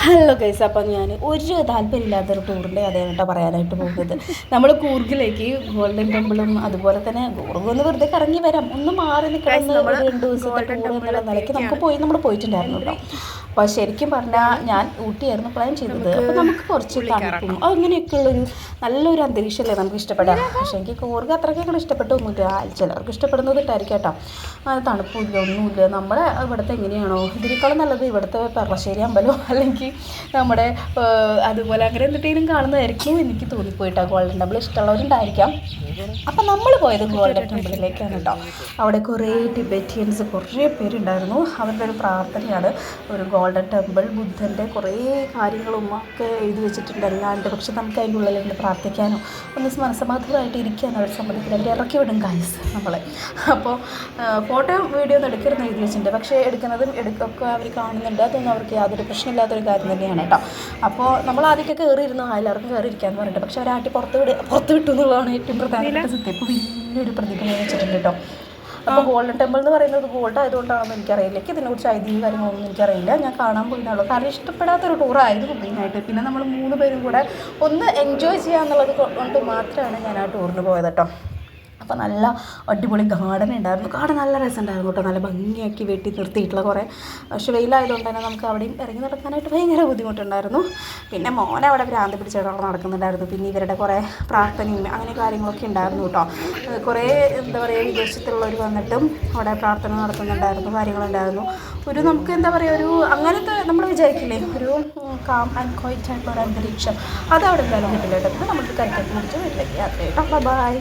Hello guys, അപ്പം ഞാൻ ഒരു താല്പര്യമില്ലാത്തൊരു ടൂറിൻ്റെ കഥയാണ് കേട്ടോ പറയാനായിട്ട് പോകുന്നത്. നമ്മൾ കൂർഗിലേക്ക് ഗോൾഡൻ ടെമ്പിളും അതുപോലെ തന്നെ കൂർഗ് ഒന്ന് വെറുതെ കറങ്ങി വരാം, ഒന്ന് മാറി നിൽക്കണം, ഒരു 2 ദിവസത്തെ ടൂർ എന്നുള്ള നിലയ്ക്ക് നമ്മൾ പോയിട്ടുണ്ടായിരുന്നു കേട്ടോ. അപ്പോൾ ശരിക്കും പറഞ്ഞാൽ ഞാൻ ഊട്ടിയായിരുന്നു പ്ലാൻ ചെയ്തത്. അപ്പോൾ നമുക്ക് കുറച്ച് തണുപ്പും അങ്ങനെയൊക്കെയുള്ളൊരു നല്ലൊരു അന്തരീക്ഷമല്ലേ നമുക്ക് ഇഷ്ടപ്പെടാം. പക്ഷേ എനിക്ക് കൂർഗ് അത്രയ്ക്ക് ഇഷ്ടപ്പെട്ടൊന്നുമില്ല. ചിലർക്ക് ഇഷ്ടപ്പെടുന്നത് ഇട്ടായിരിക്കും കേട്ടോ. തണുപ്പില്ല, ഒന്നുമില്ല. നമ്മുടെ ഇവിടുത്തെ എങ്ങനെയാണോ ഇതിനേക്കാളും നല്ലത് ഇവിടുത്തെ പെർളശ്ശേരി അമ്പലം അല്ലെങ്കിൽ നമ്മുടെ അതുപോലെ അങ്ങനെ എന്തെങ്കിലും കാണുന്നതായിരിക്കും എനിക്ക് തോന്നിപ്പോയിട്ടോ. Golden temple ഇഷ്ടമുള്ളവരുണ്ടായിരിക്കാം. അപ്പം നമ്മൾ പോയത് ഗോൾഡൻ ടെമ്പിളിലേക്കാണ് കേട്ടോ. അവിടെ കുറേ ടിബറ്റിയൻസ് കുറേ പേരുണ്ടായിരുന്നു. അവരുടെ ഒരു പ്രാർത്ഥനയാണ് ഒരു ഗോൾഡൻ ടെമ്പിൾ. ബുദ്ധൻ്റെ കുറേ കാര്യങ്ങളും ഒക്കെ എഴുതി വെച്ചിട്ടുണ്ട് അല്ലാണ്ട്. പക്ഷെ നമുക്ക് അതിൻ്റെ ഉള്ളിൽ പ്രാർത്ഥിക്കാനോ ഒന്ന് മനസ്സമാധാനമായിട്ട് ഇരിക്കാനോ അവർ സമ്മതിക്കില്ല. അവർ ഇറക്കി വിടും ഗൈസ് നമ്മളെ. അപ്പോൾ ഫോട്ടോ വീഡിയോ ഒന്നും എടുക്കരുതെന്ന് എഴുതി വെച്ചിട്ടുണ്ട്. പക്ഷേ എടുക്കുന്നതും എടുക്കൊക്കെ അവർ കാണുന്നുണ്ട്. അതൊന്നും അവർക്ക് യാതൊരു പ്രശ്നമില്ലാത്തൊരു കാര്യം തന്നെയാണ് കേട്ടോ. അപ്പോൾ നമ്മൾ ആദ്യമൊക്കെ കയറിയിരുന്നു, എല്ലാവർക്കും കയറിയിരിക്കാമെന്ന് പറഞ്ഞിട്ട്. പക്ഷേ അവരാട്ടി പുറത്ത് വിട്ടു എന്നുള്ളതാണ് ഏറ്റവും പ്രധാനപ്പെട്ട സത്യം. ഇപ്പോൾ വലിയൊരു പ്രതിജ്ഞ വെച്ചിട്ടുണ്ട് കേട്ടോ. അപ്പോൾ ഗോൾഡൻ ടെമ്പിൾ എന്ന് പറയുന്നത് ഗോൾഡ് ആയതുകൊണ്ടാണെന്ന് എനിക്കറിയില്ല. എനിക്ക് ഇതിനെക്കുറിച്ച് ഐതിഹ്യം കാര്യങ്ങളൊന്നും എനിക്കറിയില്ല. ഞാൻ കാണാൻ പോയിട്ടുള്ളൂ. കാരണം ഇഷ്ടപ്പെടാത്തൊരു ടൂറായിരുന്നു മെയിനായിട്ട്. പിന്നെ നമ്മൾ 3 പേരും കൂടെ ഒന്ന് എൻജോയ് ചെയ്യാന്നുള്ളത് കൊണ്ട് മാത്രമാണ് ഞാൻ ആ ടൂറിന് പോയത് കേട്ടോ. അപ്പോൾ നല്ല അടിപൊളി ഗാർഡൻ ഉണ്ടായിരുന്നു. ഗാർഡൻ നല്ല രസമുണ്ടായിരുന്നു കേട്ടോ. നല്ല ഭംഗിയാക്കി വെട്ടി നിർത്തിയിട്ടുള്ള കുറേ. പക്ഷേ വെയിലായതുകൊണ്ട് തന്നെ നമുക്ക് അവിടെയും ഇറങ്ങി നടക്കാനായിട്ട് ഭയങ്കര ബുദ്ധിമുട്ടുണ്ടായിരുന്നു. പിന്നെ മോനെ അവിടെ ഭ്രാന്ത് പിടിച്ചിടണം നടക്കുന്നുണ്ടായിരുന്നു. പിന്നെ ഇവരുടെ കുറേ പ്രാർത്ഥനയും അങ്ങനെ കാര്യങ്ങളൊക്കെ ഉണ്ടായിരുന്നു കേട്ടോ. കുറേ എന്താ പറയുക വിദേശത്തുള്ളവർ വന്നിട്ടും അവിടെ പ്രാർത്ഥന നടത്തുന്നുണ്ടായിരുന്നു, കാര്യങ്ങളുണ്ടായിരുന്നു. ഒരു നമുക്ക് എന്താ പറയുക ഒരു അങ്ങനത്തെ നമ്മൾ വിചാരിക്കില്ലേ ഒരു കാം ആൻഡ് ക്വയറ്റ് ആയിട്ടുള്ള ഒരു അന്തരീക്ഷം അതവിടെ എന്തായാലും കിട്ടില്ല കേട്ടോ. പിന്നെ നമുക്ക് കരിക്കത്ത് പിടിച്ച് വീട്ടിലേക്ക് യാത്ര കേട്ടോ. ബൈ.